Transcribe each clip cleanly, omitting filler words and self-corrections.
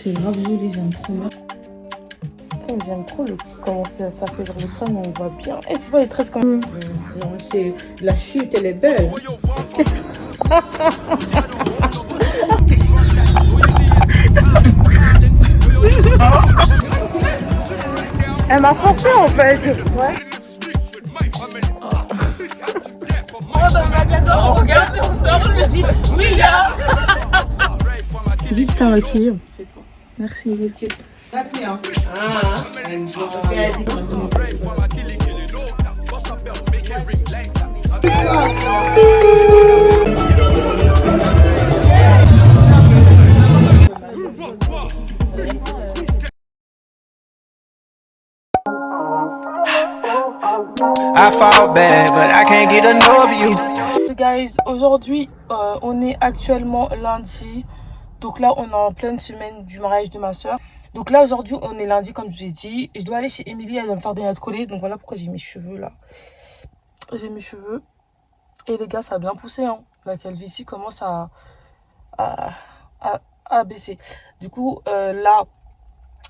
C'est grave joli, j'aime trop bien. J'aime trop comment ça fait genre le crâne, on voit bien. Et c'est pas les tresses comme... Non, c'est la chute, elle est belle. Elle m'a forcé en fait. Ouais. Dans le magasin, on regarde et on sort, on me dit oui là. Dis que t'as maquillé. C'est toi. Merci, Gauthier. I fall bad, but I can't get enough of you. Guys, aujourd'hui, on est actuellement lundi. Donc là, on est en pleine semaine du mariage de ma soeur. Donc là, aujourd'hui, on est lundi, comme je vous ai dit. Je dois aller chez Émilie, elle doit me faire des notes collées. Donc voilà pourquoi j'ai mes cheveux là. J'ai mes cheveux. Et les gars, ça a bien poussé. Hein. La calvitie commence à baisser. Du coup, là...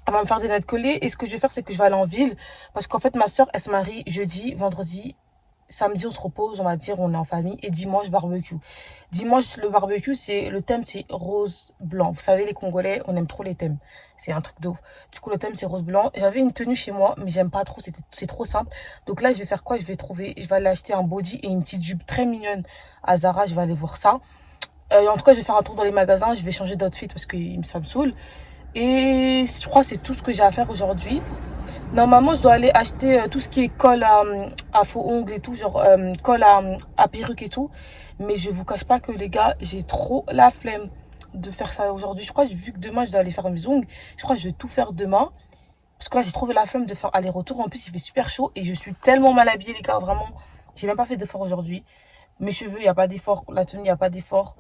elle va me faire des notes collées et ce que je vais faire c'est que je vais aller en ville parce qu'en fait ma soeur elle se marie jeudi, vendredi, samedi on se repose, on va dire on est en famille et dimanche barbecue. Dimanche le barbecue le thème c'est rose blanc. Vous savez les Congolais on aime trop les thèmes, c'est un truc de ouf. Du coup le thème c'est rose blanc. J'avais une tenue chez moi mais j'aime pas trop, c'est trop simple. Donc là je vais faire quoi, je vais aller acheter un body et une petite jupe très mignonne à Zara, je vais aller voir ça. En tout cas je vais faire un tour dans les magasins, je vais changer d'outfit parce que ça me saoule. Et je crois que c'est tout ce que j'ai à faire aujourd'hui. Normalement, je dois aller acheter tout ce qui est colle à faux ongles et tout, genre colle à perruque et tout. Mais je vous cache pas que les gars, j'ai trop la flemme de faire ça aujourd'hui. Je crois que vu que demain, je dois aller faire mes ongles, je crois que je vais tout faire demain. Parce que là, j'ai trouvé la flemme de faire aller-retour. En plus, il fait super chaud et je suis tellement mal habillée, les gars. Vraiment, j'ai même pas fait d'effort aujourd'hui. Mes cheveux, il n'y a pas d'effort. La tenue, il n'y a pas d'effort.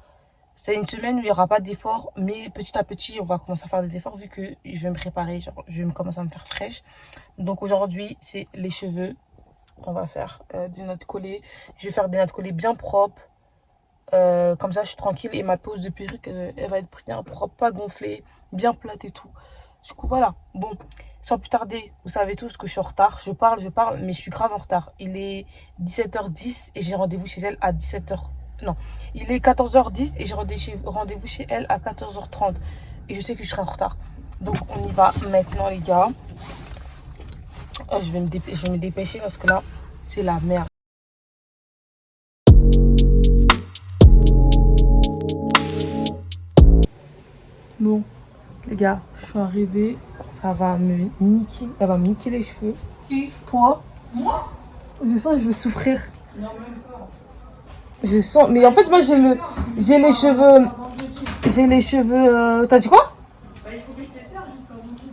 C'est une semaine où il n'y aura pas d'efforts, mais petit à petit, on va commencer à faire des efforts vu que je vais me préparer, genre, je vais commencer à me faire fraîche. Donc aujourd'hui, c'est les cheveux. On va faire des notes collées. Je vais faire des notes collées bien propres. Comme ça, je suis tranquille et ma pose de perruque, elle va être bien propre, pas gonflée, bien plate et tout. Du coup, voilà. Bon, sans plus tarder, vous savez tous que je suis en retard. Je parle, mais je suis grave en retard. Il est 17h10 et j'ai rendez-vous chez elle à 17h. Non, il est 14h10 et j'ai rendez-vous chez elle à 14h30. Et je sais que je serai en retard. Donc, on y va maintenant, les gars. Je vais me dépêcher parce que là, c'est la merde. Bon, les gars, je suis arrivée. Ça va me niquer. Elle va me niquer les cheveux. Qui? Toi? Moi? Je sens que je vais souffrir. Non, même pas. Je sens, mais en fait moi j'ai les cheveux, t'as dit quoi? Bah, il faut que je te serre jusqu'à vendredi.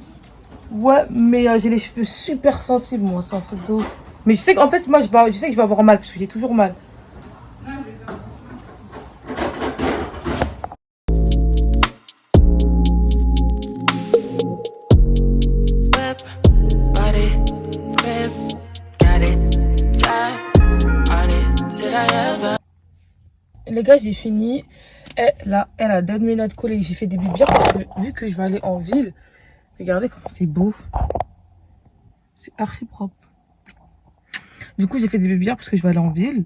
Ouais, mais j'ai les cheveux super sensibles, moi, c'est un truc de ouf. Mais je sais qu'en fait moi je sais que je vais avoir mal parce que j'ai toujours mal. Non, je vais faire Les gars, j'ai fini. Elle a donné mes notes collées. J'ai fait des bibières parce que vu que je vais aller en ville, regardez comment c'est beau. C'est archi propre. Du coup, j'ai fait des bibières parce que je vais aller en ville.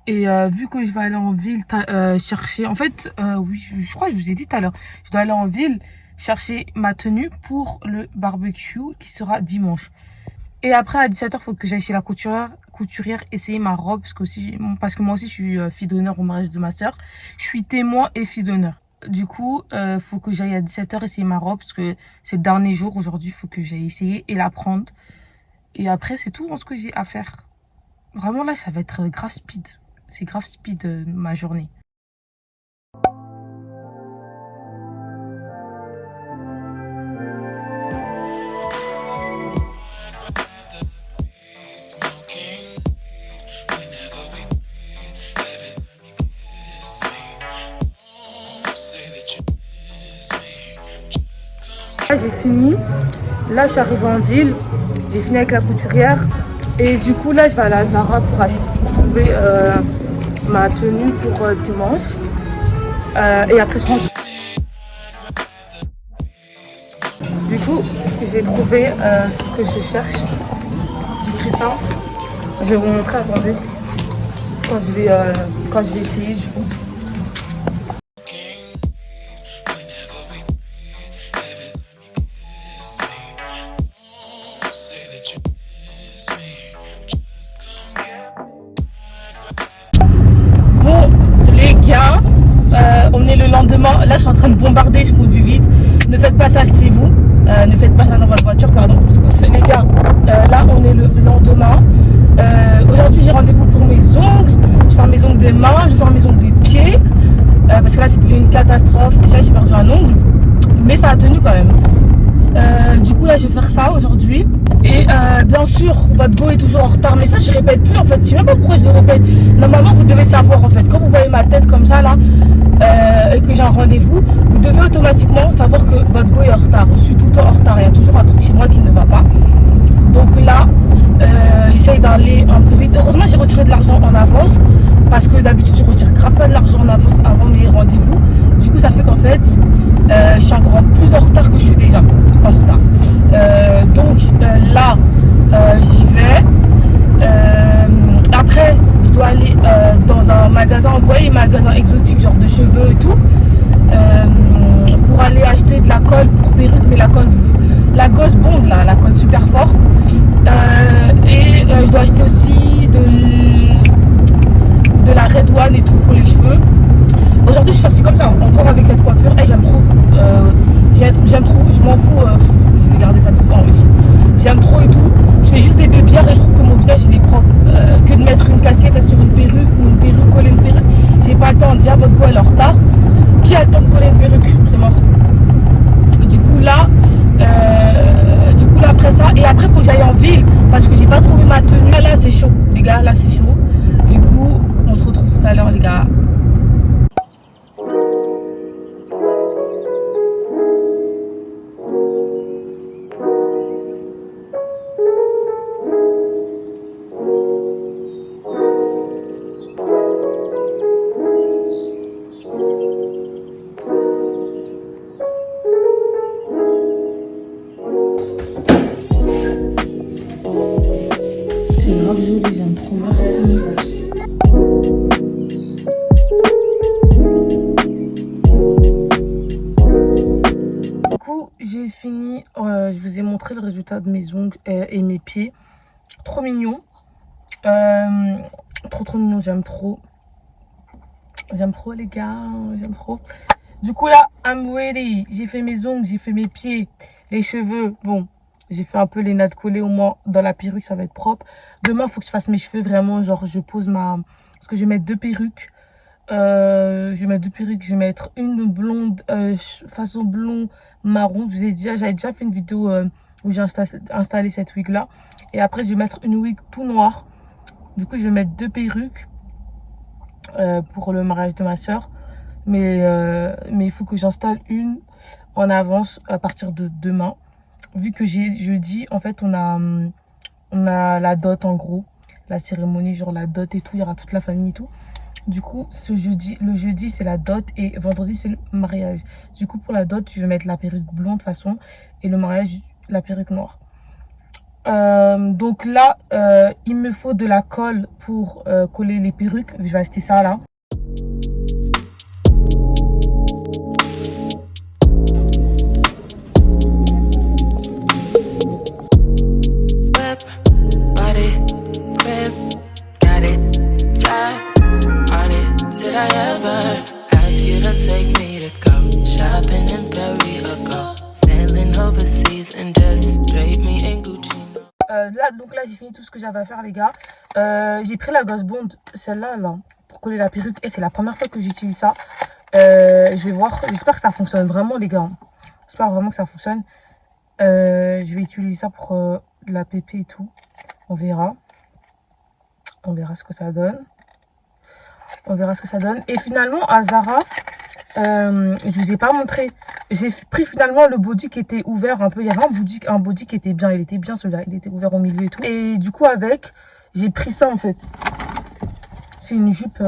Et vu que je vais aller en ville chercher... En fait, oui, je crois que je vous ai dit tout à l'heure. Je dois aller en ville chercher ma tenue pour le barbecue qui sera dimanche. Et après, à 17h, il faut que j'aille chez la couturière essayer ma robe. Parce que moi aussi, je suis fille d'honneur au mariage de ma soeur. Je suis témoin et fille d'honneur. Du coup, faut que j'aille à 17h essayer ma robe. Parce que c'est le dernier jour. Aujourd'hui, il faut que j'aille essayer et la prendre. Et après, c'est tout ce que j'ai à faire. Vraiment, là, ça va être grave speed. C'est grave speed ma journée. J'ai fini. Là, je suis arrivée en ville. J'ai fini avec la couturière. Et du coup, là, je vais aller à Zara pour trouver ma tenue pour dimanche. Et après, je rentre. Du coup, j'ai trouvé ce que je cherche. J'ai pris ça. Je vais vous montrer, attendez. Quand je vais essayer, du coup. Bon, les gars, on est le lendemain. Là, je suis en train de bombarder, je conduis vite. Ne faites pas ça chez vous. Ne faites pas ça dans votre voiture, pardon. Parce que les gars, là, on est le lendemain. Aujourd'hui, j'ai rendez-vous pour mes ongles. Je vais faire mes ongles des mains, je vais faire mes ongles des pieds. Parce que là, c'est devenu une catastrophe. Déjà, j'ai perdu un ongle. Mais ça a tenu quand même. Du coup, là, je vais faire ça aujourd'hui. Et bien sûr, votre go est toujours en retard. Mais ça, je répète plus en fait. Je sais même pas pourquoi je le répète. Normalement, vous devez savoir en fait. Quand vous voyez ma tête comme ça là, et que j'ai un rendez-vous, vous devez automatiquement savoir que votre go est en retard. Je suis tout le temps en retard. Il y a toujours un truc chez moi qui ne va pas. Donc là, j'essaye d'aller un peu vite. Heureusement, j'ai retiré de l'argent en avance. Parce que d'habitude, je retire grave pas de l'argent en avance avant mes rendez-vous. Du coup, ça fait qu'en fait, je suis encore plus en retard que je suis déjà en retard. Donc là, j'y vais. Après, je dois aller dans un magasin, vous voyez, magasin exotique, genre de cheveux et tout, pour aller acheter de la colle pour perruque, mais la gosse blonde là, la colle super forte. Et je dois acheter aussi de la Red One et tout pour les cheveux. Aujourd'hui, je suis sortie comme ça, encore avec cette coiffure. Et j'aime trop. J'aime trop. Je m'en fous. Je vais garder ça tout le temps. Oui. J'aime trop et tout. Je fais juste des bébières et je trouve que mon visage il est propre. Que de mettre une casquette sur une perruque ou une perruque, coller une perruque. J'ai pas le temps. Déjà, votre go elle est en retard. Qui a le temps de coller une perruque? C'est mort. Du coup, là, après ça. Et après, il faut que j'aille en ville parce que j'ai pas trouvé ma tenue. Là, c'est chaud. Les gars, là, c'est chaud. Du coup, on se retrouve tout à l'heure, les gars. C'est grave joli, j'aime trop, merci. Du coup, j'ai fini, je vous ai montré le résultat de mes ongles et mes pieds. Trop mignon. Trop mignon, j'aime trop. J'aime trop les gars, j'aime trop. Du coup là, I'm ready. J'ai fait mes ongles, j'ai fait mes pieds, les cheveux. Bon, j'ai fait un peu les nattes collées au moins dans la perruque, ça va être propre. Demain, il faut que je fasse mes cheveux vraiment, genre je pose parce que je vais mettre deux perruques. Je vais mettre une blonde, façon blond marron. Je vous ai dit, j'avais déjà fait une vidéo où j'ai installé cette wig là. Et après, je vais mettre une wig tout noire. Du coup, je vais mettre deux perruques pour le mariage de ma soeur. Mais il faut que j'installe une en avance à partir de demain. Vu que jeudi, en fait, on a la dot en gros. La cérémonie, genre la dot et tout. Il y aura toute la famille et tout. Du coup, le jeudi, c'est la dot et vendredi, c'est le mariage. Du coup, pour la dot, je vais mettre la perruque blonde de façon et le mariage, la perruque noire. Donc là, il me faut de la colle pour coller les perruques. Je vais acheter ça là. Did I ever ask you to take me to go shopping in Paris or go sailing overseas and just drape me in Gucci? Donc là, j'ai fini tout ce que j'avais à faire, les gars. J'ai pris la gosse blonde, celle-là, là, pour coller la perruque. Et c'est la première fois que j'utilise ça. Je vais voir. J'espère que ça fonctionne vraiment, les gars. J'espère vraiment que ça fonctionne. Je vais utiliser ça pour la pépé et tout. On verra. On verra ce que ça donne. On verra ce que ça donne. Et finalement, à Zara, je vous ai pas montré. J'ai pris finalement le body qui était ouvert un peu. Il y avait un body qui était bien. Il était bien celui-là. Il était ouvert au milieu et tout. Et du coup, j'ai pris ça en fait. C'est une jupe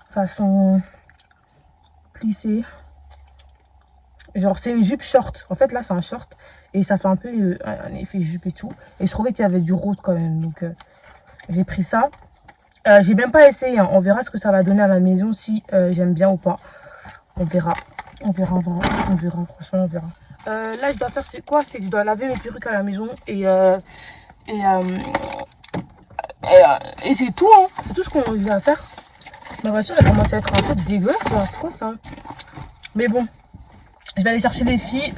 façon plissée. Genre, c'est une jupe short. En fait, là, c'est un short. Et ça fait un peu un effet jupe et tout. Et je trouvais qu'il y avait du rose quand même. Donc, j'ai pris ça. J'ai même pas essayé. Hein. On verra ce que ça va donner à la maison, si j'aime bien ou pas. On verra. On verra. Franchement, on verra. Là, je dois faire, c'est quoi? C'est que je dois laver mes perruques à la maison. Et c'est tout. Hein. C'est tout ce qu'on a à faire. Ma voiture, elle commence à être un peu dégueulasse. Là. C'est quoi ça? Mais bon. Je vais aller chercher les filles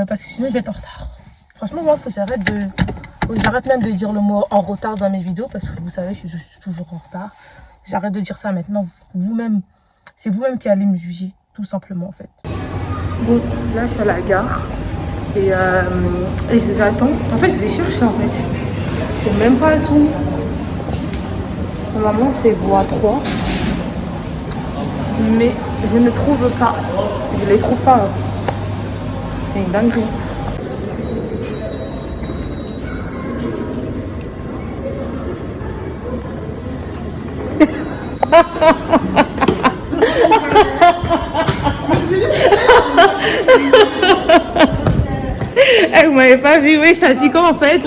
parce que sinon je vais être en retard. Franchement, moi, faut que j'arrête même de dire le mot en retard dans mes vidéos parce que vous savez, je suis toujours en retard. J'arrête de dire ça maintenant. Vous-même, c'est vous-même qui allez me juger, tout simplement en fait. Bon, là, je suis à la gare et je les attends. En fait, je les cherche en fait. Je sais même pas elles sont. Normalement, c'est voie 3. Mais je ne trouve pas. Je les trouve pas. C'est une dinguerie. Vous m'avez pas vu, oui, ça dit quoi en fait?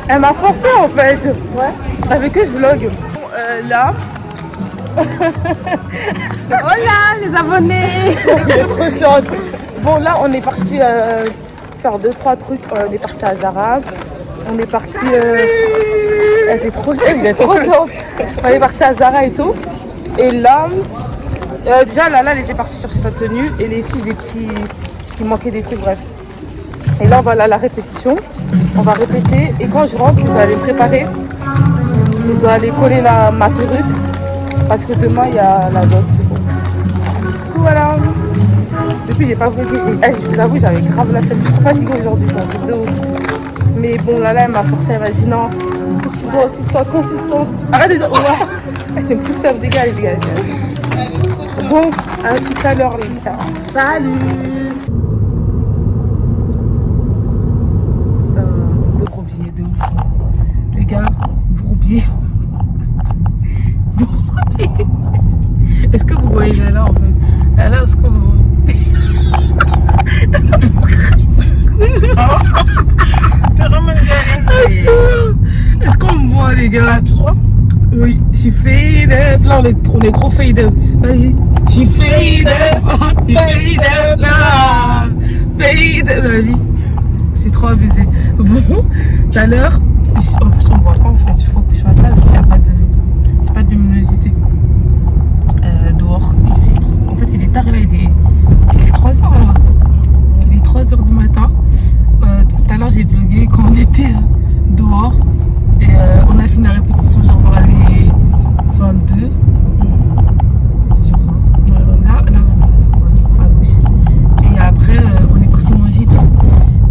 Elle m'a forcé en fait. Ouais. Avec eux je vlog. Bon, là. Hola les abonnés. C'est trop chiante. Bon là on est parti faire 2-3 trucs. On est parti à Zara. On est parti. Elle était trop chiante. Il est trop chiant. On est parti à Zara et tout. Et là. Déjà là elle était partie chercher sa tenue. Et les filles des petits. Il manquait des trucs bref. Et là on va aller à la répétition. On va répéter et quand je rentre, je vais aller me préparer. Je dois aller coller ma perruque parce que demain il y a la dot. Bon. Du coup voilà. Depuis j'ai pas vlogué. Je vous avoue j'avais grave la flemme. Je suis trop fatiguée aujourd'hui, c'est un truc de ouf. Mais bon là elle m'a forcé, elle m'a dit non. Tu dois que tu sois consistante. Arrête de dire ouais. Elle fait me pousser à me dégager. Bon, à tout à l'heure les gars. Salut. De ouf. Les gars, bourbier. Bourbier. Est-ce que vous voyez là en fait? Là, est-ce qu'on me voit? Est-ce qu'on me voit les gars? Oui, j'ai fade up. Là, on est trop fade up. Vas-y. J'ai fade up. J'ai fade up là. Fade up la vie. C'est trop abusé. Bon, tout à l'heure, en plus on ne voit pas en fait, il faut que je fasse ça, il n'y a pas de luminosité. Dehors, il fait trop. En fait, il est tard là, il est 3h là. Il est 3h du matin. Tout à l'heure, j'ai vlogué quand on était dehors. Et on a fini la répétition, genre vers les 22. Là, à gauche. Et après, on est parti manger et tout.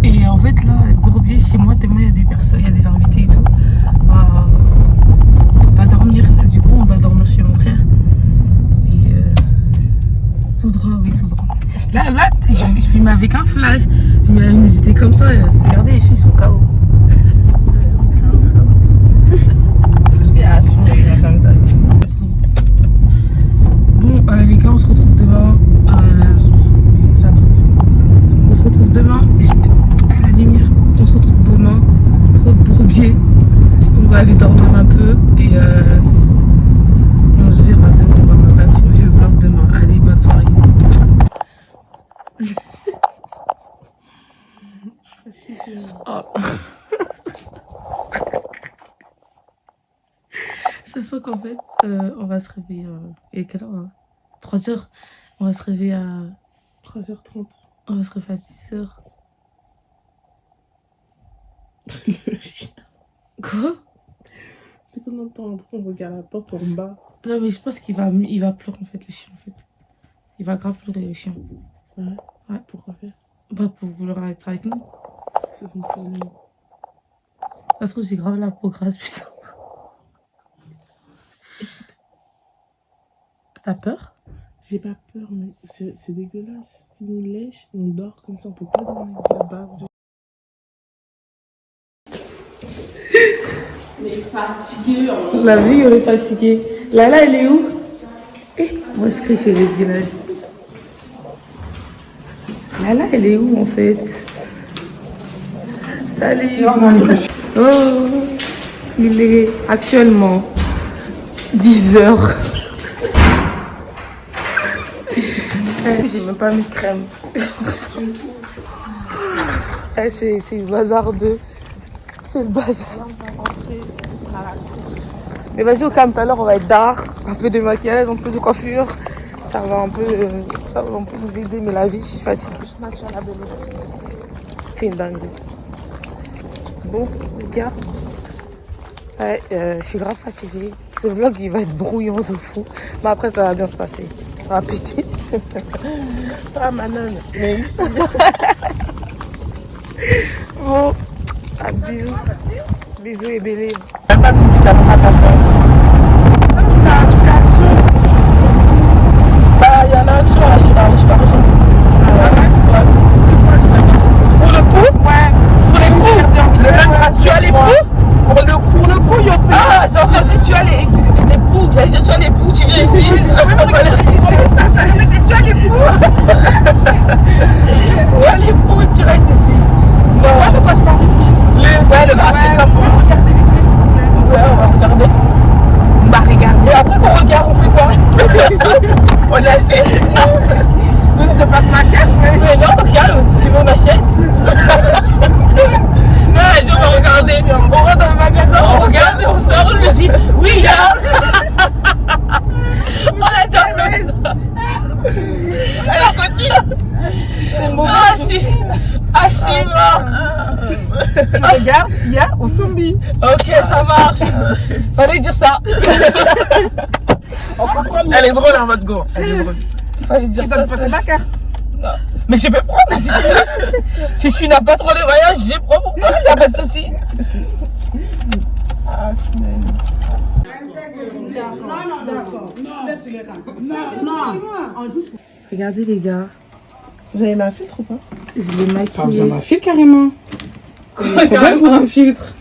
Et en fait là, Bourbier chez moi, tellement il y a des personnes, il y a des invités et tout, on peut pas dormir. Du coup on va dormir chez mon frère. Et tout droit, oui tout droit. Là, je filme avec un flash. Je mets la musique comme ça. Regardez les filles sont KO. Bon les gars on se retrouve demain. On se retrouve demain. À la lumière. On se retrouve demain. Trop de bourbier. On va aller dormir un peu. Et on se verra demain. Bref, je vlog demain. Allez, bonne soirée. Oh. Ce soir qu'en fait, on va se réveiller. Et quelle heure 3h. On va se réveiller à 3h30. On va se réveiller à 10h. Le chien. Quoi? Dès qu'on entend après, on regarde la porte en bas. Non, mais je pense qu'il va pleurer en fait, le chien en fait. Il va grave pleurer le chien. Ouais. Ouais. Pourquoi faire? Bah, pour vouloir être avec nous. C'est son problème. Ça se trouve, j'ai grave la peau grasse, putain. T'as peur? J'ai pas peur, mais c'est dégueulasse. Si on lèche, on dort comme ça, on peut pas dormir de la bave. La vie, on est fatigué. Lala, elle est où? Moi, je crie chez les villages. Lala, elle est où en fait? Salut. Oh, il est actuellement 10h. J'ai même pas mis de crème. C'est le bazar de... C'est le bazar. Là, on va rentrer, on sera à la course. Mais vas-y, au calme, tout à l'heure, on va être d'art. Un peu de maquillage, un peu de coiffure. Ça va un peu nous aider, mais la vie, je suis fatiguée. C'est une dinguerie. Bon, les gars, ouais, je suis grave fatiguée. Ce vlog, il va être brouillon de fou. Mais après, ça va bien se passer. Ça va péter. Ah, Manon, mais ici. Bon, bisous. Bisous et bélé. Il n'y a pas de musique à ta place. Bah, il y en a un action là, je suis pas rejoint. Pour le coup? Ouais. Pour les coups? Tu as les poux? Pour le coup, Ah, j'ai entendu tu as les poux. J'allais dire tu as les poux, tu viens ici. Tu as les poux. Tu as les poux, tu restes ici. Non. De quoi je parle du film? Le bracelet comme moi. Regardez les trucs s'il vous plaît. Ouais, on va regarder. on va regarder. Et après qu'on regarde, on fait quoi? On achète. Je te passe ma carte. Mais non, regarde, si tu veux, on achète. Non, on va regarder. On rentre dans le magasin, on regarde et on sort, on lui dit oui, il y a. On a déjà fait ça. Alors, continue. Archi mort. Regarde, il y a au zombie. Ok, ça marche. Fallait dire ça. Elle est drôle, hein, votre go. Elle est drôle. Fallait dire Tu ça. dois te passer la carte. Non. Mais je peux prendre. Si tu n'as pas trop de voyages, je prends pour toi. Il n'y a pas de souci. Ah, punaise. Regardez les gars. Vous avez mis un filtre ou pas? Je l'ai maquillé. Pas besoin d'un filtre carrément. Trop bien pour un filtre.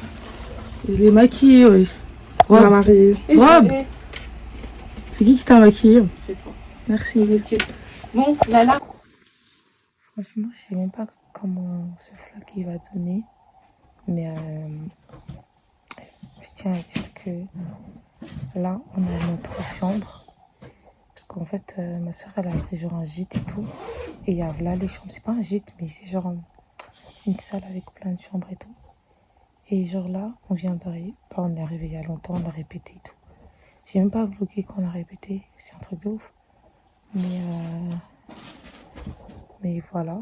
Je l'ai maquillé, wesh. Ma Marie. Rob. C'est qui t'a maquillé? C'est toi. Merci, Gauthier. Bon, Lala. Franchement, je sais même pas comment ce flag il va donner. Mais je tiens à dire que là, on a notre chambre. Parce qu'en fait, ma soeur, elle a pris genre un gîte et tout. Et il y a là les chambres. C'est pas un gîte, mais c'est genre une salle avec plein de chambres et tout. Et genre là, on vient d'arriver. Enfin, on est arrivé il y a longtemps, on a répété et tout. J'ai même pas vlogué quand on a répété. C'est un truc de ouf. Mais voilà.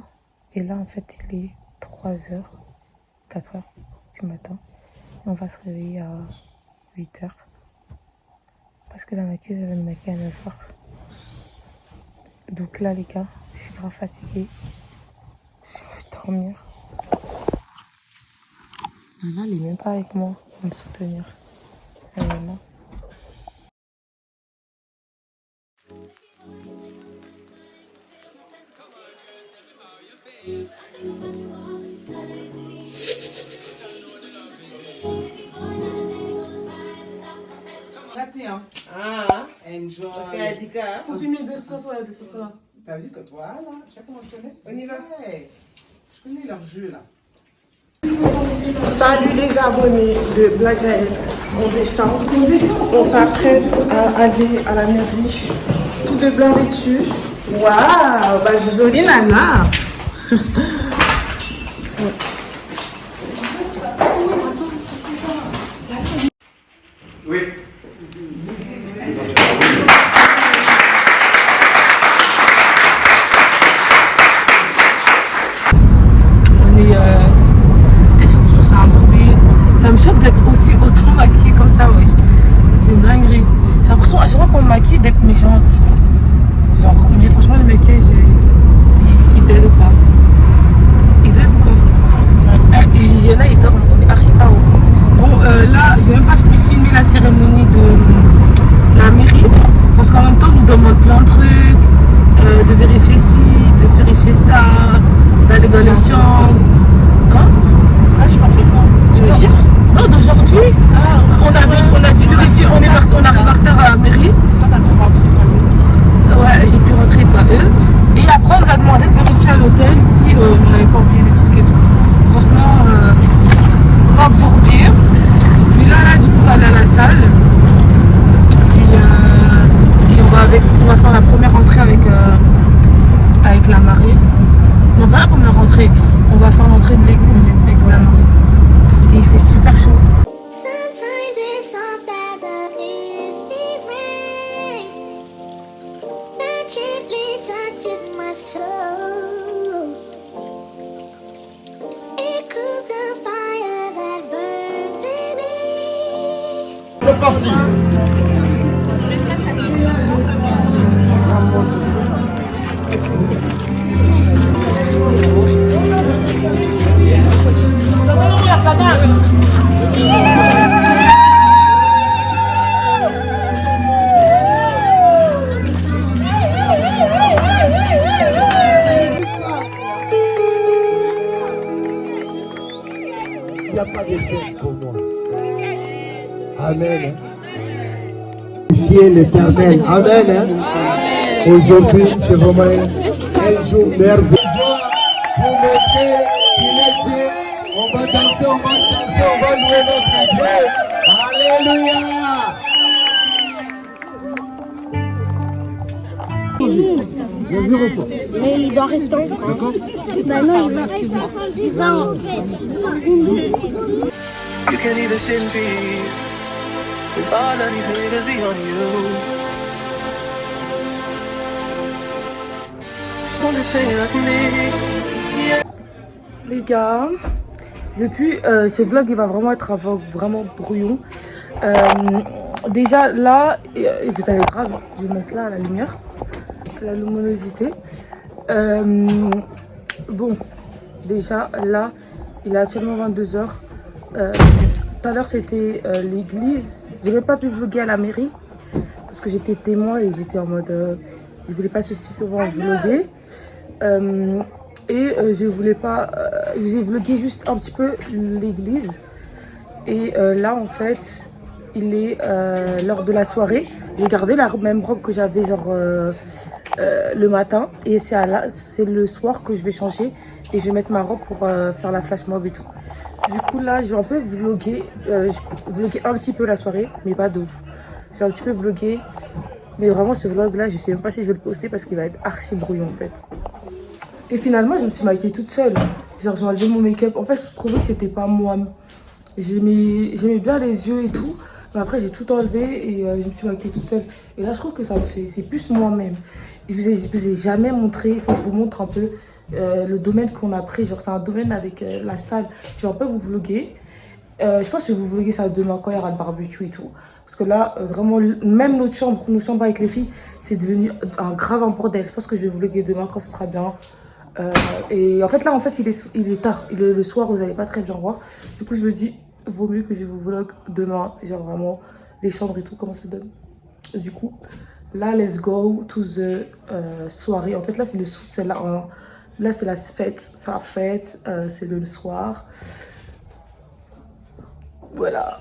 Et là, en fait, il est 3h, 4h du matin. Et on va se réveiller à 8h. Parce que la maquilleuse, elle va nous maquiller à 9h. Donc là, les gars, je suis grave fatiguée. J'ai envie de dormir. Là, elle est même pas avec moi pour me soutenir. Elle est là. Ah, enjoy. Faut filmer de ce soir et de ce soir. T'as vu que toi, là, tu sais comment je connais? On y va. Je connais leur jeu, là. Salut les abonnés de Black Live. On descend. On s'apprête à aller à la mairie. Tout de blanc vêtu. Waouh, bah jolie nana. Oui. On est. Est-ce que ça me choque d'être aussi autant maquillée comme ça, wesh. C'est une dinguerie. J'ai l'impression à chaque fois qu'on me maquille d'être méchante. Genre, mais franchement, le maquillage, il t'aide pas. Il t'aide pas. Il y en a, il dorment, on est archi KO. Bon, là, j'ai même pas pu filmer la cérémonie de la mairie. Parce qu'en Après, on nous a demandé de vérifier à l'hôtel si on n'avait pas oublié des trucs et tout. Franchement, pas bourbier. Puis là, du coup, on va aller à la salle. Et on va faire la première entrée avec la mariée. Non, pas la première entrée. On va faire l'entrée de l'église avec la mariée. Et il fait super chaud. Sometimes it's soft as a misty rain that gently touches my soul. It cools the fire that burns in me. C'est parti. Il n'y a pas d'effet pour moi. Amen. L'Éternel. Amen. Hein? Aujourd'hui, c'est vraiment un jour merveilleux. Pour montrer qu'il est Dieu. On va danser, on va louer notre Dieu. Alléluia. Mais il doit rester en France. Bah non, il va rester. Il va en You can either sin be with all of these niggas be on you. Wanna say like me, yeah. Les gars, depuis ce vlog il va vraiment être un vlog vraiment brouillon. Déjà là, vous allez grave, je vais mettre là à la lumière, à la luminosité. Bon, déjà là, il est actuellement 22h. Tout à l'heure c'était l'église. J'ai même pas pu vlogger à la mairie parce que j'étais témoin et j'étais en mode je voulais pas spécifiquement vlogger. Je voulais pas j'ai vlogué juste un petit peu l'église. Et là en fait il est lors de la soirée. J'ai gardé la même robe que j'avais genre le matin. Et c'est le soir que je vais changer. Et je vais mettre ma robe pour faire la flash mob et tout. Du coup là je vais un peu vlogger. Vlogger un petit peu la soirée. Mais pas de ouf. Je vais un petit peu vlogger. Mais vraiment ce vlog là je sais même pas si je vais le poster. Parce qu'il va être archi brouillon en fait. Et finalement je me suis maquillée toute seule. Genre j'ai enlevé mon make-up. En fait je trouvais que c'était pas moi. J'aimais bien les yeux et tout. Mais après j'ai tout enlevé et je me suis maquillée toute seule. Et là je trouve que ça me fait, c'est plus moi-même. Je vous ai jamais montré, il faut que je vous montre un peu le domaine qu'on a pris. Genre c'est un domaine avec la salle. Je vais un peu vous vlogger. Je pense que je vais vous vlogger ça demain quand il y aura le barbecue et tout. Parce que là vraiment, même nos chambres avec les filles, c'est devenu un grave un bordel. Je pense que je vais vous vlogger demain quand ce sera bien. Et en fait là il est tard, il est le soir, vous n'allez pas très bien voir. Du coup je me dis vaut mieux que je vous vlog demain, genre vraiment les chambres et tout comment ça donne. Du coup là let's go to the soirée. En fait là c'est là c'est la fête, c'est la fête, c'est le soir. Voilà.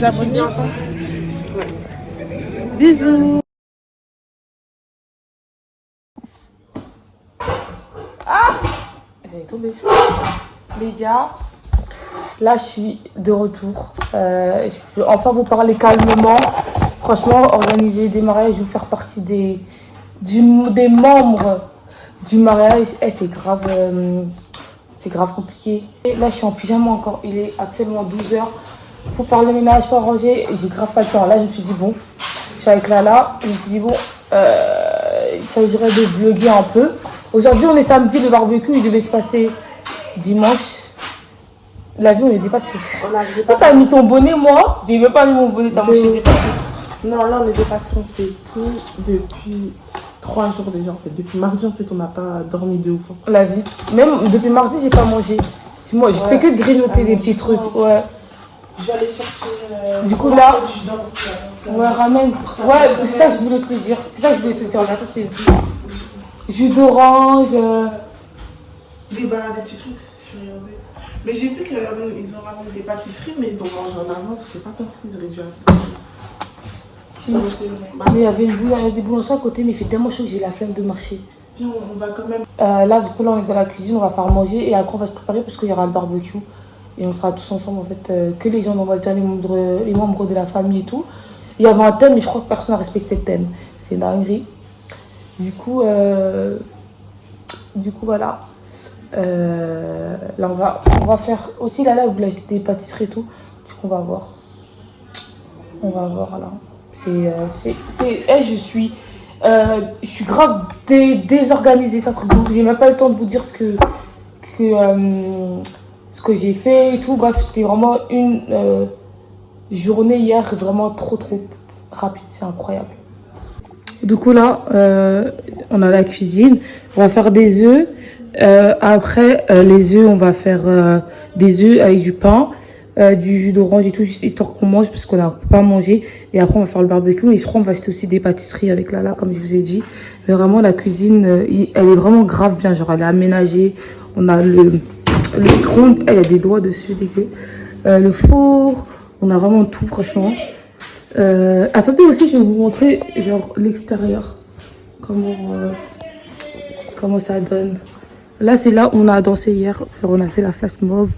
les abonnés. Bisous. J'allais tomber. Les gars, là je suis de retour. Je peux enfin vous parler calmement. Franchement, organiser des mariages ou faire partie des membres du mariage, c'est grave compliqué. Et là je suis en pyjama encore. Il est actuellement 12h. Faut faire le ménage, faut ranger. Et j'ai grave pas le temps. Là je me suis dit bon, je suis avec Lala. Je me suis dit bon, il s'agirait de vlogger un peu. Aujourd'hui, on est samedi, le barbecue, il devait se passer dimanche. La vie, on est dépassé. Toi, t'as mis ton bonnet, moi, j'ai même pas mis mon bonnet, t'as marché dépassé. Non, là, on est dépassé, on fait tout depuis 3 jours déjà, en fait. Depuis mardi, en fait, on n'a pas dormi de ouf. La vie. Même depuis mardi, j'ai pas mangé. Moi, je fais que de grignoter des petits trucs. Ouais. Je vais aller chercher. Du coup, là. Ouais, ramène. Ouais, c'est ça que je voulais te dire. C'est ça que je voulais te dire. Là, c'est jus d'orange. Des petits trucs, je vais regarder. Mais j'ai vu qu'ils ont ramené des pâtisseries, mais ils ont mangé en avance. J'ai pas compris, ils auraient dû attendre. Mais il y avait des boulangeries à côté, mais il fait tellement chaud que j'ai la flemme de marcher. Viens, on va quand même. Là, du coup, là, on est dans la cuisine, on va faire manger et après, on va se préparer parce qu'il y aura le barbecue. Et on sera tous ensemble, en fait, que les gens, on va dire les membres de la famille et tout. Il y avait un thème, mais je crois que personne n'a respecté le thème. C'est une dinguerie. Du coup, voilà. Là, on va faire aussi, là, vous voulez acheter des pâtisseries et tout. Du coup, on va voir. On va voir, là. Je suis grave désorganisée, c'est un truc de ouf. J'ai même pas le temps de vous dire ce que j'ai fait et tout. Bref, c'était vraiment une journée hier vraiment trop rapide, c'est incroyable. Du coup là, on a la cuisine, on va faire des œufs. Après les œufs, on va faire des œufs avec du pain, du jus d'orange et tout, juste histoire qu'on mange parce qu'on n'a pas mangé. Et après on va faire le barbecue et je crois qu'on va acheter aussi des pâtisseries avec Lala comme je vous ai dit. Mais vraiment la cuisine, elle est vraiment grave bien, genre elle est aménagée. On a le micro-ondes, il y a des doigts dessus, dégueu. Le four, on a vraiment tout franchement. Attendez aussi, je vais vous montrer genre l'extérieur, comment ça donne. Là c'est là où on a dansé hier, genre on a fait la flash mob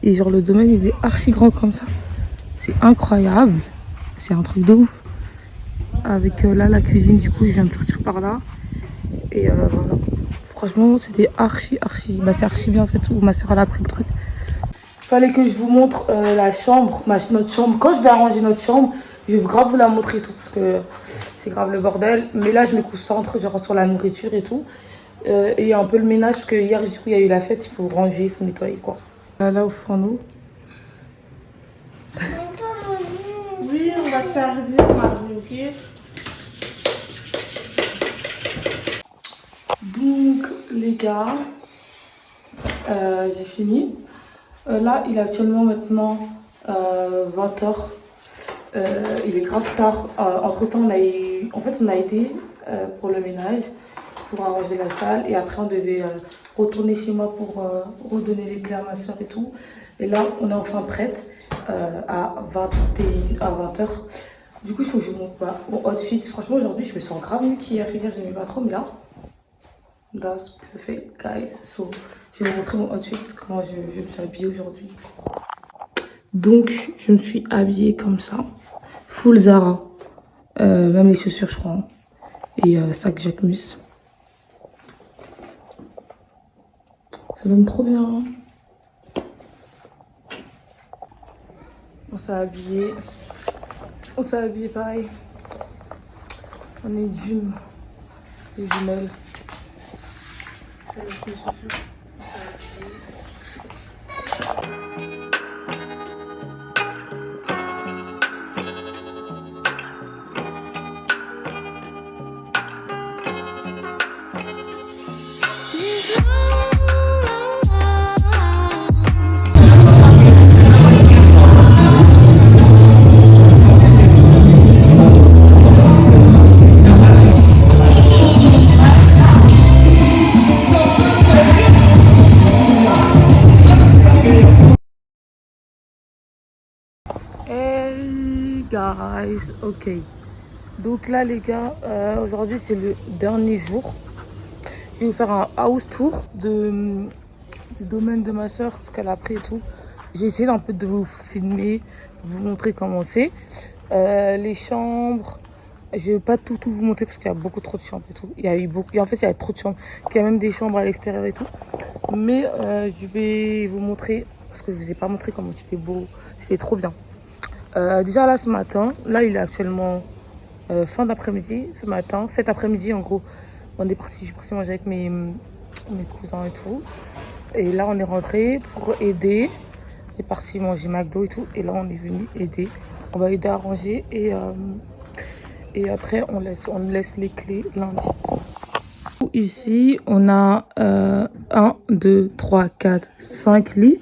et genre le domaine il est archi grand comme ça. C'est incroyable, c'est un truc de ouf. Avec là la cuisine, du coup je viens de sortir par là et voilà. Franchement c'était archi, bah c'est archi bien fait où ma soeur elle a pris le truc. Fallait que je vous montre la chambre, notre chambre. Quand je vais arranger notre chambre, je vais grave vous la montrer et tout parce que c'est grave le bordel. Mais là je me concentre genre sur la nourriture et tout. Et un peu le ménage parce que hier du coup il y a eu la fête, il faut ranger, il faut nettoyer quoi. Là au fourneau. Oui, on va te servir, Marie, ok? Donc les gars, j'ai fini. Là il est actuellement maintenant 20h. Il est grave tard. Entre temps on a été pour le ménage, pour arranger la salle et après on devait retourner chez moi pour redonner les clés à ma soeur et tout. Et là on est enfin prête à 20h. Du coup il faut que je monte mon outfit. Franchement aujourd'hui je me sens grave mieux qu'hier. Hier j'aimais pas trop mais là that's perfect guys. So je vais vous montrer mon outfit, comment je me suis habillée aujourd'hui. Donc je me suis habillée comme ça, full Zara, même les chaussures je crois, et sac Jacquemus. Ça donne trop bien. Hein. On s'est habillé pareil. On est Jum, les jumelles. Les chaussures. guys. Ok. Donc là, les gars, aujourd'hui, c'est le dernier jour. Je vais vous faire un house tour du domaine de ma soeur, ce qu'elle a pris et tout. J'ai essayé un peu de vous filmer, vous montrer comment c'est. Les chambres, je vais pas tout vous montrer parce qu'il y a beaucoup trop de chambres et tout. Il y a eu beaucoup, en fait, il y a trop de chambres. Il y a même des chambres à l'extérieur et tout. Mais je vais vous montrer, parce que je vous ai pas montré comment c'était beau. C'était trop bien. Déjà là, ce matin, là, il est actuellement fin d'après-midi. Ce matin, cet après-midi, en gros, je suis partie manger avec mes cousins et tout. Et là, on est rentré pour aider. On est parti manger McDo et tout. Et là, on est venu aider. On va aider à ranger et après, on laisse les clés lundi. Ici, on a 1, 2, 3, 4, 5 lits.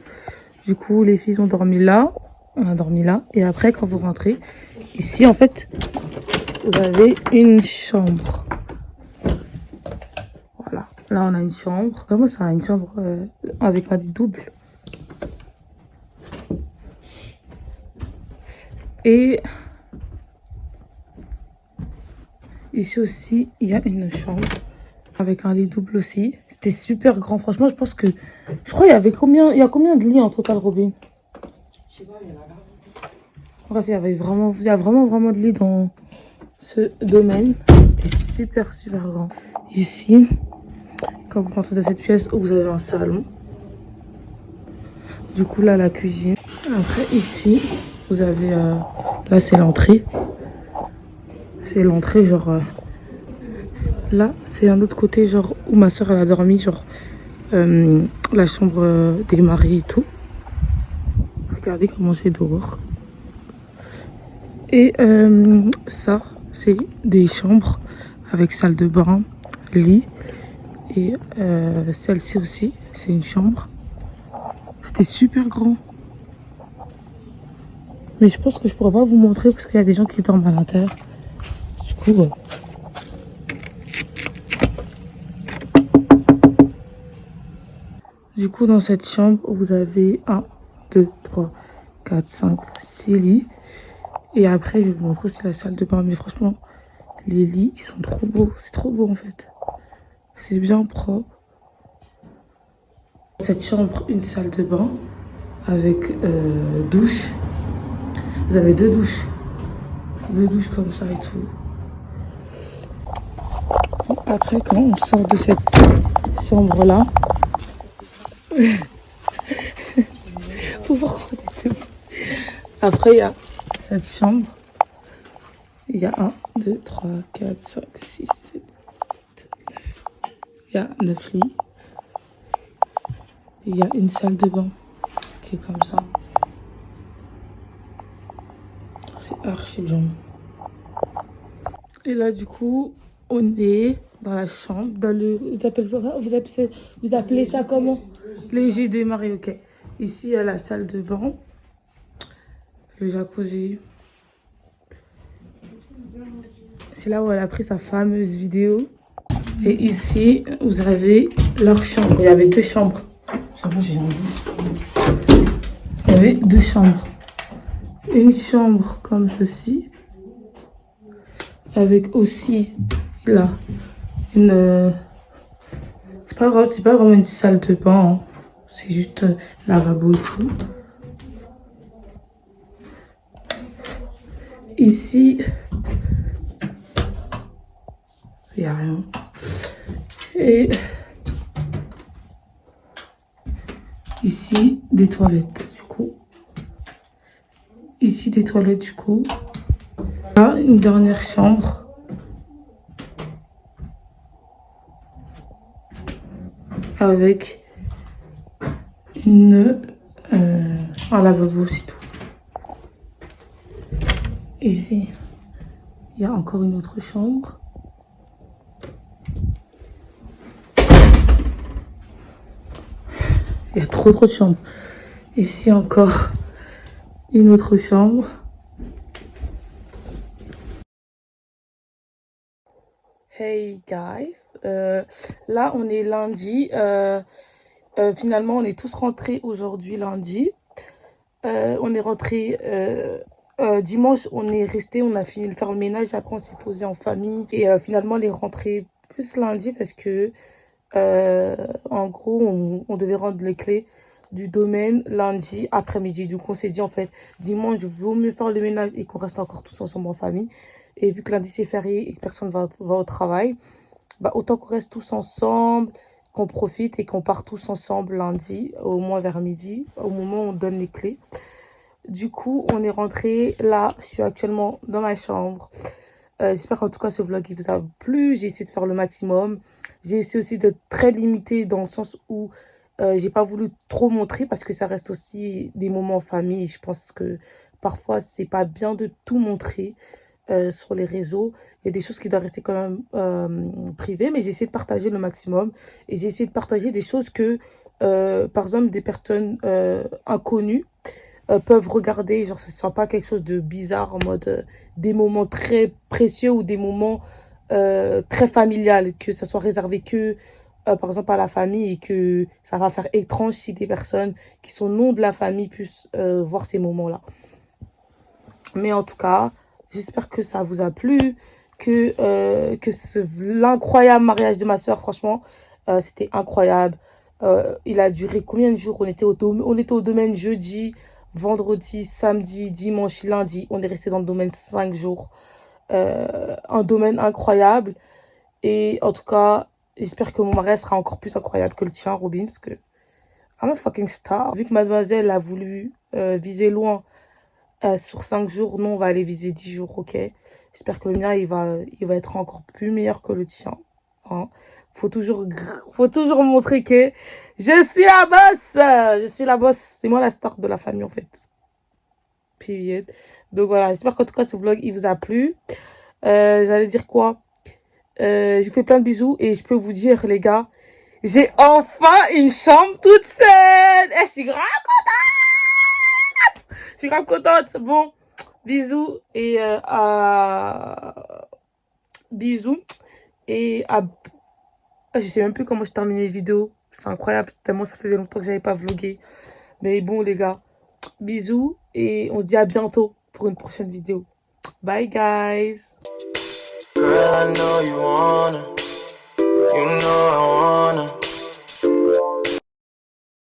Du coup, les filles ont dormi là. On a dormi là. Et après, quand vous rentrez, ici, en fait, vous avez une chambre. Voilà. Là, on a une chambre. Vraiment, c'est une chambre avec un lit double. Et ici aussi, il y a une chambre avec un lit double aussi. C'était super grand. Franchement, je crois il y avait combien de lits en total, Robin? Je sais pas, il y en a là. Bref, il y a vraiment de lits dans ce domaine. C'est super grand. Ici, quand vous rentrez dans cette pièce où vous avez un salon. Du coup, là, la cuisine. Après, ici, vous avez... là, c'est l'entrée. C'est l'entrée, genre... là, c'est un autre côté, genre, où ma soeur, elle a dormi, genre... la chambre des maris et tout. Regardez comment c'est dehors. Et ça, c'est des chambres avec salle de bain, lit. Et celle-ci aussi, c'est une chambre. C'était super grand. Mais je pense que je pourrais pas vous montrer parce qu'il y a des gens qui dorment à l'intérieur. Du coup, dans cette chambre, vous avez 1, 2, 3, 4, 5, 6 lits. Et après, je vais vous montrer aussi la salle de bain. Mais franchement, les lits, ils sont trop beaux. C'est trop beau en fait. C'est bien propre. Cette chambre, une salle de bain avec douche. Vous avez 2 douches. 2 douches comme ça et tout. Après, quand on sort de cette chambre-là, faut voir quoi t'es debout. Après, il y a cette chambre. Il y a 1, 2, 3, 4, 5, 6, 7, 8, 9. Il y a 9 lits. Il y a une salle de bain qui est comme ça. C'est archi bien. Et là, du coup, on est dans la chambre, dans le... Vous appelez ça comment? Léger démarré, ok. Ici, il y a la salle de bain. Le jacuzzi. C'est là où elle a pris sa fameuse vidéo. Et ici, vous avez leur chambre. Il y avait 2 chambres. Il y avait 2 chambres. Une chambre comme ceci. Avec aussi, là, une... C'est pas vraiment une salle de bain. Hein. C'est juste lavabo et tout. Ici, il n'y a rien. Et ici, des toilettes, du coup. Ici, des toilettes, du coup. Là, une dernière chambre. Avec un lavabo, c'est tout. Ici, il y a encore une autre chambre. Il y a trop de chambres. Ici encore une autre chambre. Hey guys, là on est lundi. Finalement on est tous rentrés aujourd'hui lundi. On est rentrés Dimanche, on est resté, on a fini de faire le ménage. Après, on s'est posé en famille. Et finalement, on est rentré plus lundi parce que, en gros, on devait rendre les clés du domaine lundi après-midi. Du coup, on s'est dit, en fait, dimanche, vaut mieux faire le ménage et qu'on reste encore tous ensemble en famille. Et vu que lundi, c'est férié et que personne va au travail, bah, autant qu'on reste tous ensemble, qu'on profite et qu'on part tous ensemble lundi, au moins vers midi, au moment où on donne les clés. Du coup, on est rentré. Là, je suis actuellement dans ma chambre. J'espère qu'en tout cas, ce vlog, il vous a plu. J'ai essayé de faire le maximum. J'ai essayé aussi d'être très limitée dans le sens où j'ai pas voulu trop montrer parce que ça reste aussi des moments en famille. Je pense que parfois, c'est pas bien de tout montrer sur les réseaux. Il y a des choses qui doivent rester quand même privées, mais j'ai essayé de partager le maximum. Et j'ai essayé de partager des choses que, par exemple, des personnes inconnues peuvent regarder, genre ce soit pas quelque chose de bizarre en mode des moments très précieux ou des moments très familial, que ça soit réservé que par exemple à la famille et que ça va faire étrange si des personnes qui sont non de la famille puissent voir ces moments-là. Mais en tout cas, j'espère que ça vous a plu, que l'incroyable mariage de ma soeur, franchement, c'était incroyable. Il a duré combien de jours? On était au domaine jeudi, vendredi, samedi, dimanche, lundi. On est resté dans le domaine 5 jours. Un domaine incroyable. Et en tout cas, j'espère que mon mariage sera encore plus incroyable que le tien, Robin, parce que I'm a fucking star. Vu que mademoiselle a voulu viser loin sur 5 jours, nous, on va aller viser 10 jours, ok? J'espère que le mien, il va être encore plus meilleur que le tien. Hein? Faut toujours montrer que je suis la boss. Je suis la boss. C'est moi la star de la famille, en fait. Period. Donc voilà, j'espère qu'en tout cas, ce vlog, il vous a plu. J'allais dire quoi? Je vous fais plein de bisous et je peux vous dire, les gars, j'ai enfin une chambre toute seule. Et je suis grave contente. Je suis grave contente. Bon, bisous et bisous et je sais même plus comment je termine les vidéos. C'est incroyable, tellement ça faisait longtemps que j'avais pas vlogué. Mais bon, les gars, bisous et on se dit à bientôt pour une prochaine vidéo. Bye, guys. Girl, I know you wanna, I wanna.